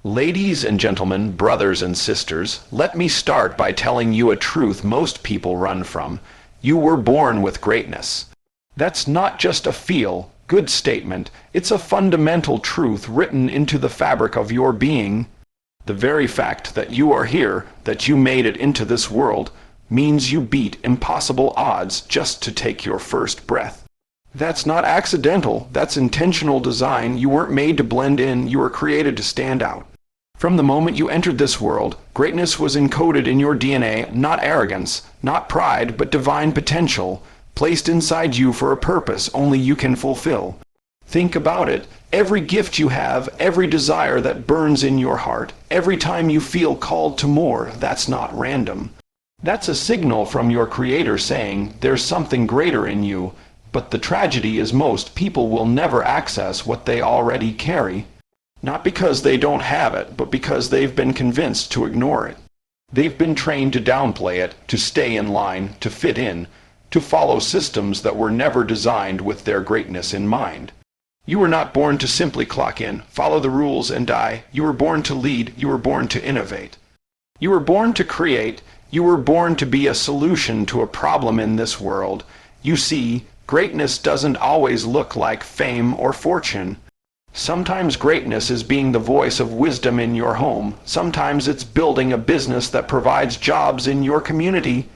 Ladies and gentlemen, brothers and sisters, let me start by telling you a truth most people run from. You were born with greatness. That's not just a feel-good statement, it's a fundamental truth written into the fabric of your being. The very fact that you are here, that you made it into this world, means you beat impossible odds just to take your first breath. That's not accidental, that's intentional design. You weren't made to blend in, you were created to stand out. From the moment you entered this world, greatness was encoded in your DNA, not arrogance, not pride, but divine potential, placed inside you for a purpose only you can fulfill. Think about it. Every gift you have, every desire that burns in your heart, every time you feel called to more, that's not random. That's a signal from your Creator saying, there's something greater in you. But the tragedy is most people will never access what they already carry. Not because they don't have it, but because they've been convinced to ignore it. They've been trained to downplay it, to stay in line, to fit in, to follow systems that were never designed with their greatness in mind. You were not born to simply clock in, follow the rules and die. You were born to lead, you were born to innovate. You were born to create, you were born to be a solution to a problem in this world. You see, greatness doesn't always look like fame or fortune. Sometimes greatness is being the voice of wisdom in your home. Sometimes it's building a business that provides jobs in your community.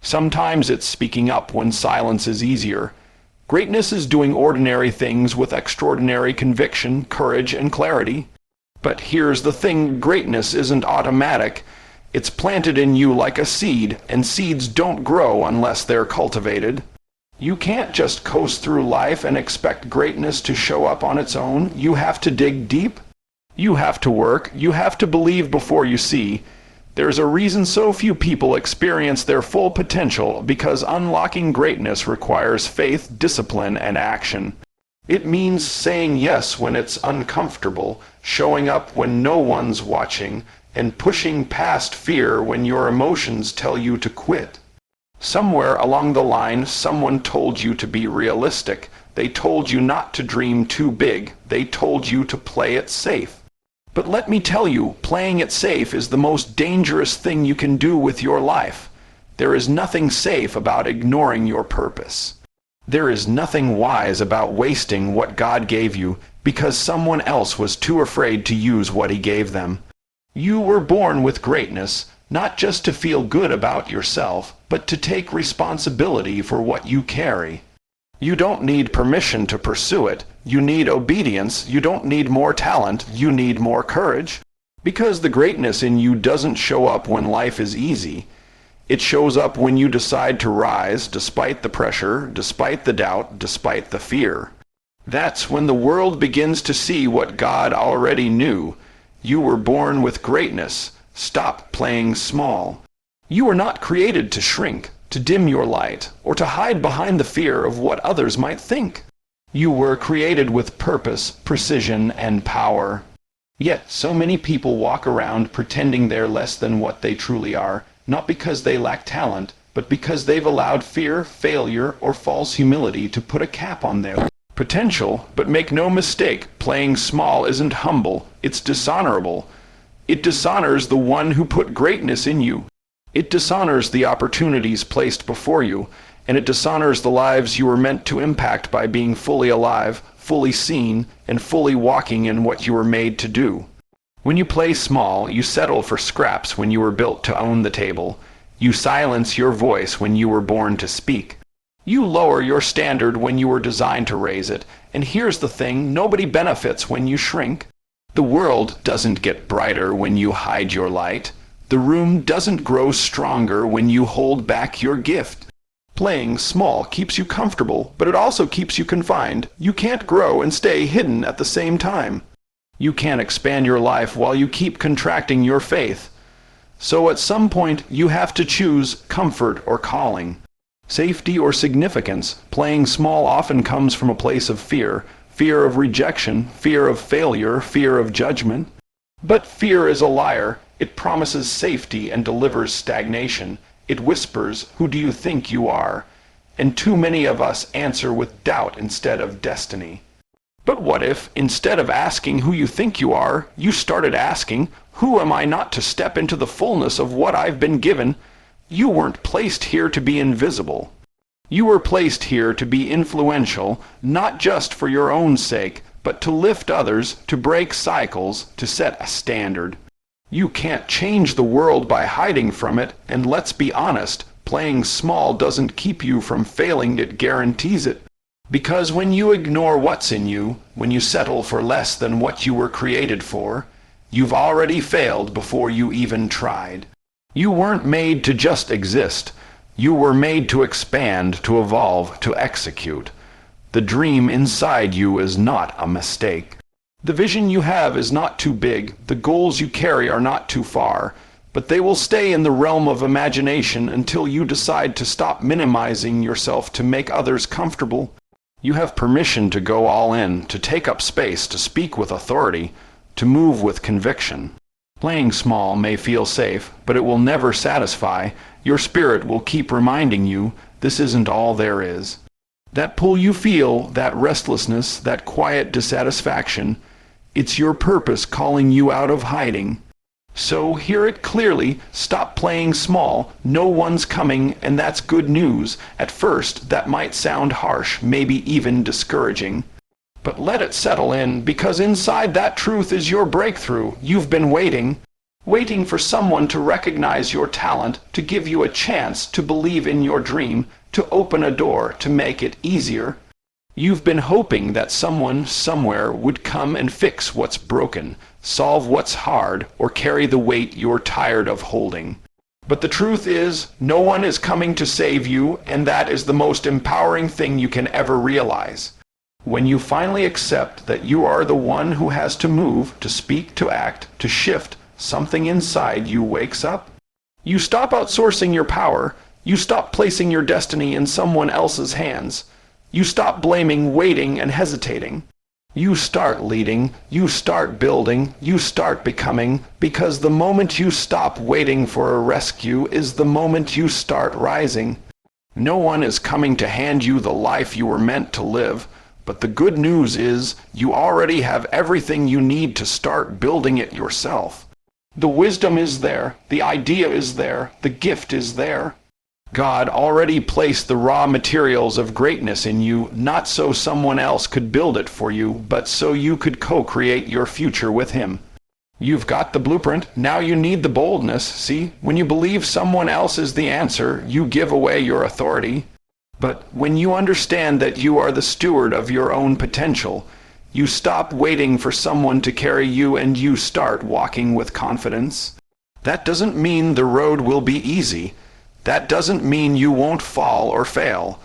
Sometimes it's speaking up when silence is easier. Greatness is doing ordinary things with extraordinary conviction, courage, and clarity. But here's the thing, greatness isn't automatic. It's planted in you like a seed, and seeds don't grow unless they're cultivated. You can't just coast through life and expect greatness to show up on its own. You have to dig deep. You have to work. You have to believe before you see. There's a reason so few people experience their full potential, because unlocking greatness requires faith, discipline, and action. It means saying yes when it's uncomfortable, showing up when no one's watching, and pushing past fear when your emotions tell you to quit. Somewhere along the line, someone told you to be realistic. They told you not to dream too big. They told you to play it safe. But let me tell you, playing it safe is the most dangerous thing you can do with your life. There is nothing safe about ignoring your purpose. There is nothing wise about wasting what God gave you because someone else was too afraid to use what He gave them. You were born with greatness, not just to feel good about yourself, but to take responsibility for what you carry. You don't need permission to pursue it. You need obedience. You don't need more talent. You need more courage. Because the greatness in you doesn't show up when life is easy. It shows up when you decide to rise, despite the pressure, despite the doubt, despite the fear. That's when the world begins to see what God already knew. You were born with greatness. Stop playing small. You were not created to shrink, to dim your light, or to hide behind the fear of what others might think. You were created with purpose, precision, and power. Yet so many people walk around pretending they're less than what they truly are, not because they lack talent, but because they've allowed fear, failure, or false humility to put a cap on their potential. But make no mistake, playing small isn't humble, it's dishonorable. It dishonors the one who put greatness in you. It dishonors the opportunities placed before you, and it dishonors the lives you were meant to impact by being fully alive, fully seen, and fully walking in what you were made to do. When you play small, you settle for scraps when you were built to own the table. You silence your voice when you were born to speak. You lower your standard when you were designed to raise it. And here's the thing, nobody benefits when you shrink. The world doesn't get brighter when you hide your light. The room doesn't grow stronger when you hold back your gift. Playing small keeps you comfortable, but it also keeps you confined. You can't grow and stay hidden at the same time. You can't expand your life while you keep contracting your faith. So at some point, you have to choose comfort or calling, safety or significance. Playing small often comes from a place of fear. Fear of rejection, fear of failure, fear of judgment. But fear is a liar. It promises safety and delivers stagnation. It whispers, "Who do you think you are?" And too many of us answer with doubt instead of destiny. But what if, instead of asking who you think you are, you started asking, who am I not to step into the fullness of what I've been given? You weren't placed here to be invisible. You were placed here to be influential, not just for your own sake, but to lift others, to break cycles, to set a standard. You can't change the world by hiding from it, and let's be honest, playing small doesn't keep you from failing, it guarantees it. Because when you ignore what's in you, when you settle for less than what you were created for, you've already failed before you even tried. You weren't made to just exist. You were made to expand, to evolve, to execute. The dream inside you is not a mistake. The vision you have is not too big, the goals you carry are not too far, but they will stay in the realm of imagination until you decide to stop minimizing yourself to make others comfortable. You have permission to go all in, to take up space, to speak with authority, to move with conviction. Playing small may feel safe, but it will never satisfy. Your spirit will keep reminding you this isn't all there is. That pull you feel, that restlessness, that quiet dissatisfaction, it's your purpose calling you out of hiding. So hear it clearly, stop playing small, no one's coming, and that's good news. At first, that might sound harsh, maybe even discouraging. But let it settle in, because inside that truth is your breakthrough. You've been waiting for someone to recognize your talent, to give you a chance to believe in your dream, to open a door, to make it easier. You've been hoping that someone somewhere would come and fix what's broken, solve what's hard, or carry the weight you're tired of holding. But the truth is, no one is coming to save you, and that is the most empowering thing you can ever realize. When you finally accept that you are the one who has to move, to speak, to act, to shift, something inside you wakes up. You stop outsourcing your power. You stop placing your destiny in someone else's hands. You stop blaming, waiting, and hesitating. You start leading, you start building, you start becoming, because the moment you stop waiting for a rescue is the moment you start rising. No one is coming to hand you the life you were meant to live, but the good news is you already have everything you need to start building it yourself. The wisdom is there, the idea is there, the gift is there. God already placed the raw materials of greatness in you, not so someone else could build it for you, but so you could co-create your future with Him. You've got the blueprint, now you need the boldness. See, when you believe someone else is the answer, you give away your authority. But when you understand that you are the steward of your own potential, you stop waiting for someone to carry you and you start walking with confidence. That doesn't mean the road will be easy. That doesn't mean you won't fall or fail.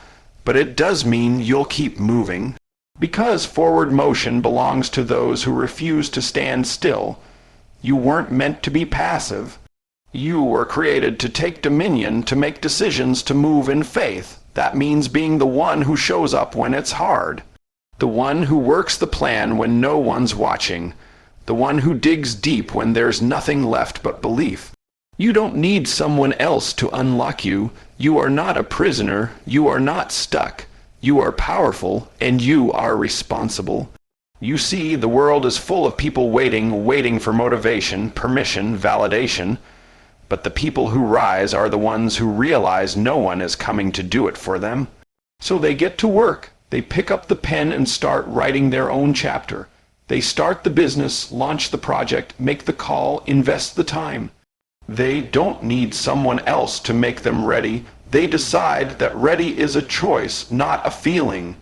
But it does mean you'll keep moving. Because forward motion belongs to those who refuse to stand still. You weren't meant to be passive. You were created to take dominion, to make decisions, to move in faith. That means being the one who shows up when it's hard. The one who works the plan when no one's watching. The one who digs deep when there's nothing left but belief. You don't need someone else to unlock you. You are not a prisoner. You are not stuck. You are powerful, and you are responsible. You see, the world is full of people waiting for motivation, permission, validation. But the people who rise are the ones who realize no one is coming to do it for them. So they get to work. They pick up the pen and start writing their own chapter. They start the business, launch the project, make the call, invest the time. They don't need someone else to make them ready. They decide that ready is a choice, not a feeling.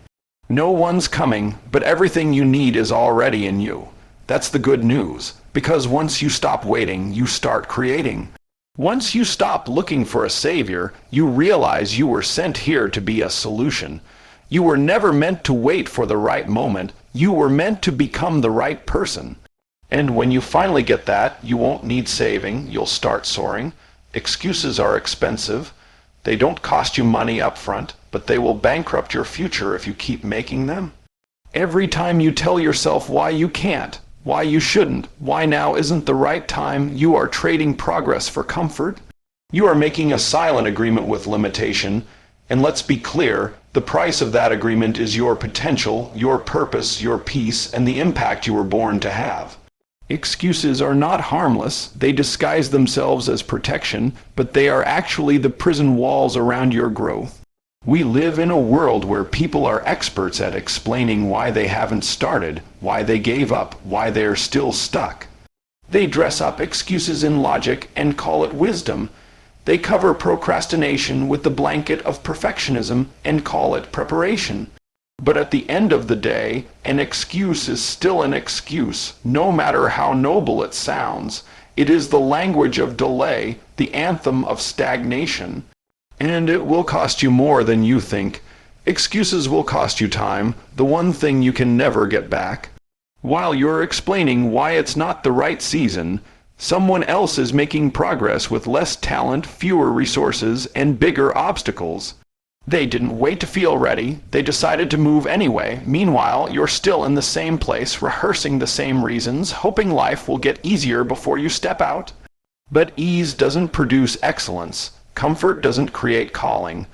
No one's coming, but everything you need is already in you. That's the good news, because once you stop waiting, you start creating. Once you stop looking for a savior, you realize you were sent here to be a solution. You were never meant to wait for the right moment. You were meant to become the right person. And when you finally get that, you won't need saving. You'll start soaring. Excuses are expensive. They don't cost you money up front, but they will bankrupt your future if you keep making them. Every time you tell yourself why you can't, why you shouldn't, why now isn't the right time, you are trading progress for comfort. You are making a silent agreement with limitation. And let's be clear, the price of that agreement is your potential, your purpose, your peace, and the impact you were born to have. Excuses are not harmless. They disguise themselves as protection, but they are actually the prison walls around your growth. We live in a world where people are experts at explaining why they haven't started, why they gave up, why they are still stuck. They dress up excuses in logic and call it wisdom. They cover procrastination with the blanket of perfectionism and call it preparation. But at the end of the day, an excuse is still an excuse, no matter how noble it sounds. It is the language of delay, the anthem of stagnation. And it will cost you more than you think. Excuses will cost you time, the one thing you can never get back. While you're explaining why it's not the right season, someone else is making progress with less talent, fewer resources, and bigger obstacles. They didn't wait to feel ready, they decided to move anyway. Meanwhile, you're still in the same place, rehearsing the same reasons, hoping life will get easier before you step out. But ease doesn't produce excellence. Comfort doesn't create calling.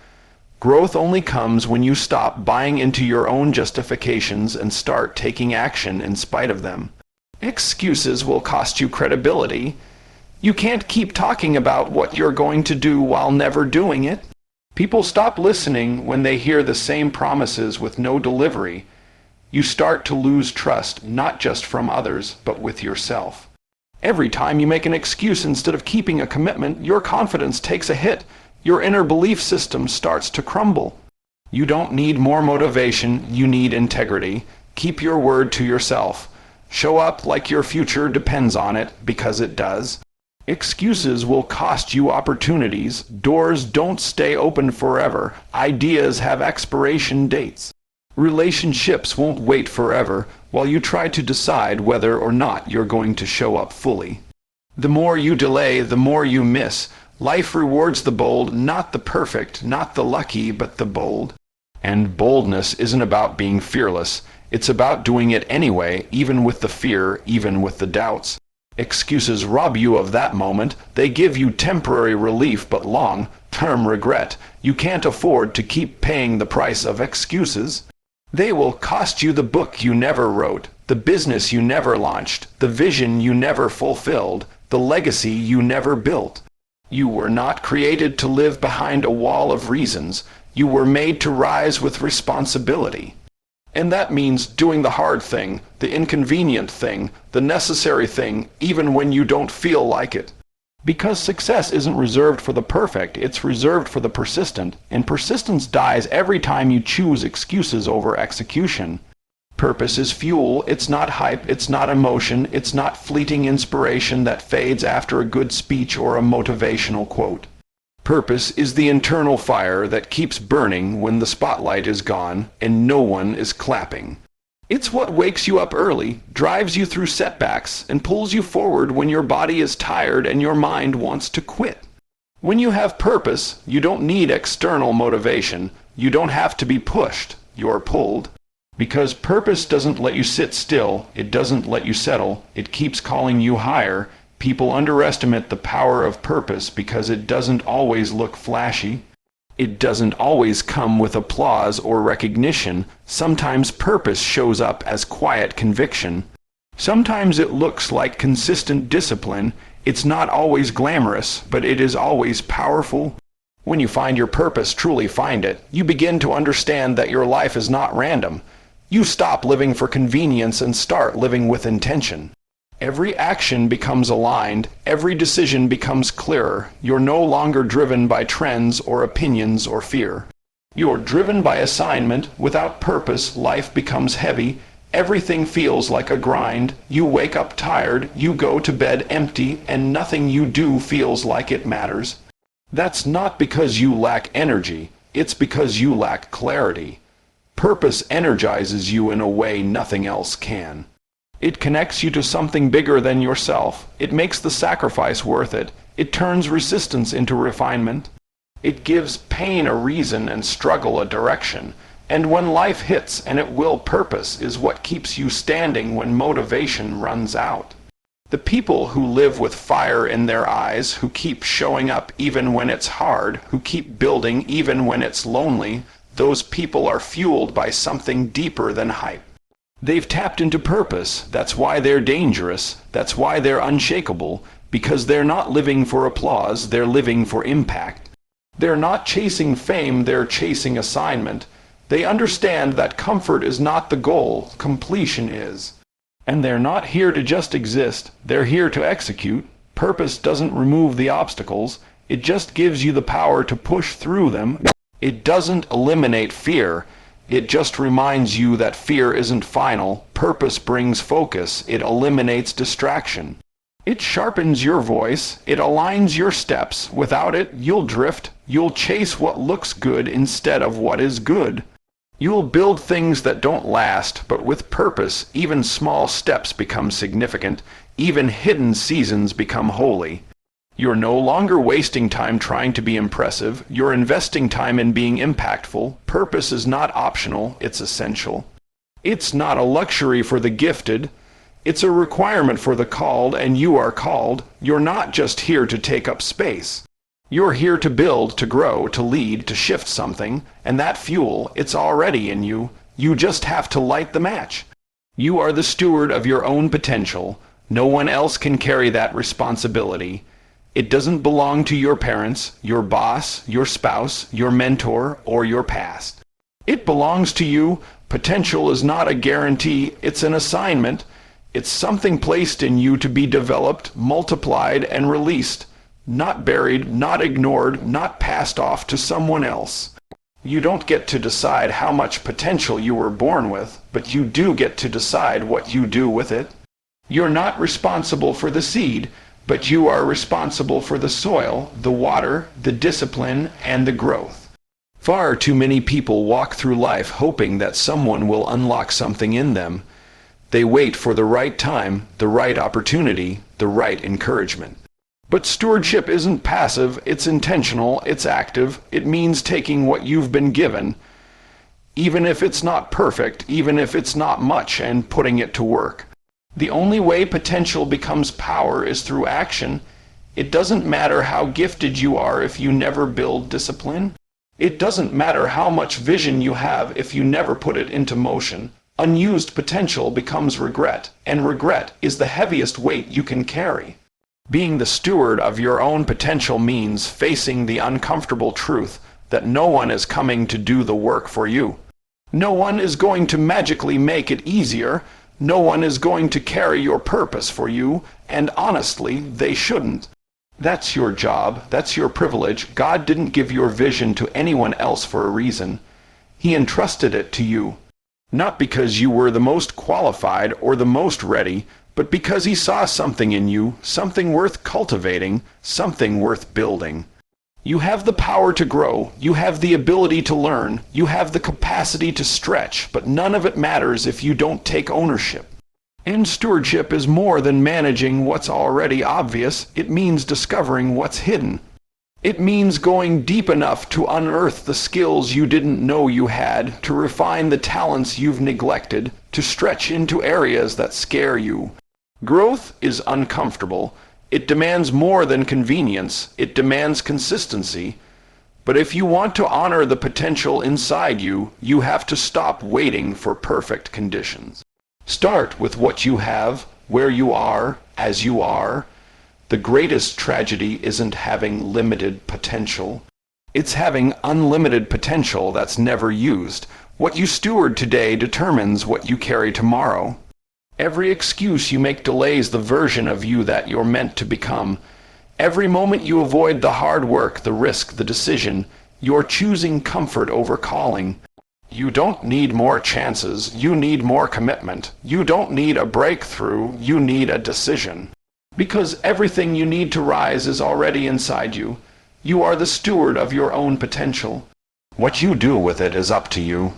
Growth only comes when you stop buying into your own justifications and start taking action in spite of them. Excuses will cost you credibility. You can't keep talking about what you're going to do while never doing it. People stop listening when they hear the same promises with no delivery. You start to lose trust, not just from others, but with yourself. Every time you make an excuse instead of keeping a commitment, your confidence takes a hit. Your inner belief system starts to crumble. You don't need more motivation, you need integrity. Keep your word to yourself. Show up like your future depends on it, because it does. Excuses will cost you opportunities. Doors don't stay open forever. Ideas have expiration dates. Relationships won't wait forever while you try to decide whether or not you're going to show up fully. The more you delay, the more you miss. Life rewards the bold, not the perfect, not the lucky, but the bold. And boldness isn't about being fearless. It's about doing it anyway, even with the fear, even with the doubts. Excuses rob you of that moment. They give you temporary relief but long-term regret. You can't afford to keep paying the price of excuses. They will cost you the book you never wrote, the business you never launched, the vision you never fulfilled, the legacy you never built. You were not created to live behind a wall of reasons. You were made to rise with responsibility. And that means doing the hard thing, the inconvenient thing, the necessary thing, even when you don't feel like it. Because success isn't reserved for the perfect, it's reserved for the persistent, and persistence dies every time you choose excuses over execution. Purpose is fuel, it's not hype, it's not emotion, it's not fleeting inspiration that fades after a good speech or a motivational quote. Purpose is the internal fire that keeps burning when the spotlight is gone and no one is clapping. It's what wakes you up early, drives you through setbacks, and pulls you forward when your body is tired and your mind wants to quit. When you have purpose, you don't need external motivation. You don't have to be pushed. You're pulled. Because purpose doesn't let you sit still, it doesn't let you settle, it keeps calling you higher. People underestimate the power of purpose because it doesn't always look flashy. It doesn't always come with applause or recognition. Sometimes purpose shows up as quiet conviction. Sometimes it looks like consistent discipline. It's not always glamorous, but it is always powerful. When you find your purpose, truly find it, you begin to understand that your life is not random. You stop living for convenience and start living with intention. Every action becomes aligned, every decision becomes clearer. You're no longer driven by trends or opinions or fear. You're driven by assignment. Without purpose, life becomes heavy. Everything feels like a grind. You wake up tired, you go to bed empty, and nothing you do feels like it matters. That's not because you lack energy, it's because you lack clarity. Purpose energizes you in a way nothing else can. It connects you to something bigger than yourself. It makes the sacrifice worth it. It turns resistance into refinement. It gives pain a reason and struggle a direction. And when life hits, and it will, purpose is what keeps you standing when motivation runs out. The people who live with fire in their eyes, who keep showing up even when it's hard, who keep building even when it's lonely, those people are fueled by something deeper than hype. They've tapped into purpose. That's why they're dangerous. That's why they're unshakable, because they're not living for applause, they're living for impact. They're not chasing fame, they're chasing assignment. They understand that comfort is not the goal, completion is. And they're not here to just exist, they're here to execute. Purpose doesn't remove the obstacles, it just gives you the power to push through them. It doesn't eliminate fear, it just reminds you that fear isn't final. Purpose brings focus, it eliminates distraction. It sharpens your voice, it aligns your steps. Without it, you'll drift, you'll chase what looks good instead of what is good. You'll build things that don't last, but with purpose, even small steps become significant, even hidden seasons become holy. You're no longer wasting time trying to be impressive, you're investing time in being impactful. Purpose is not optional, it's essential. It's not a luxury for the gifted, it's a requirement for the called, and you are called. You're not just here to take up space. You're here to build, to grow, to lead, to shift something, and that fuel, it's already in you. You just have to light the match. You are the steward of your own potential. No one else can carry that responsibility. It doesn't belong to your parents, your boss, your spouse, your mentor, or your past. It belongs to you. Potential is not a guarantee, it's an assignment. It's something placed in you to be developed, multiplied, and released. Not buried, not ignored, not passed off to someone else. You don't get to decide how much potential you were born with, but you do get to decide what you do with it. You're not responsible for the seed, but you are responsible for the soil, the water, the discipline, and the growth. Far too many people walk through life hoping that someone will unlock something in them. They wait for the right time, the right opportunity, the right encouragement. But stewardship isn't passive, it's intentional, it's active. It means taking what you've been given, even if it's not perfect, even if it's not much, and putting it to work. The only way potential becomes power is through action. It doesn't matter how gifted you are if you never build discipline. It doesn't matter how much vision you have if you never put it into motion. Unused potential becomes regret, and regret is the heaviest weight you can carry. Being the steward of your own potential means facing the uncomfortable truth that no one is coming to do the work for you. No one is going to magically make it easier. No one is going to carry your purpose for you, and honestly, they shouldn't. That's your job, that's your privilege. God didn't give your vision to anyone else for a reason. He entrusted it to you. Not because you were the most qualified or the most ready, but because he saw something in you, something worth cultivating, something worth building. You have the power to grow, you have the ability to learn, you have the capacity to stretch, but none of it matters if you don't take ownership. And stewardship is more than managing what's already obvious, it means discovering what's hidden. It means going deep enough to unearth the skills you didn't know you had, to refine the talents you've neglected, to stretch into areas that scare you. Growth is uncomfortable. It demands more than convenience. It demands consistency. But if you want to honor the potential inside you, you have to stop waiting for perfect conditions. Start with what you have, where you are, as you are. The greatest tragedy isn't having limited potential. It's having unlimited potential that's never used. What you steward today determines what you carry tomorrow. Every excuse you make delays the version of you that you're meant to become. Every moment you avoid the hard work, the risk, the decision, you're choosing comfort over calling. You don't need more chances, you need more commitment. You don't need a breakthrough, you need a decision. Because everything you need to rise is already inside you. You are the steward of your own potential. What you do with it is up to you.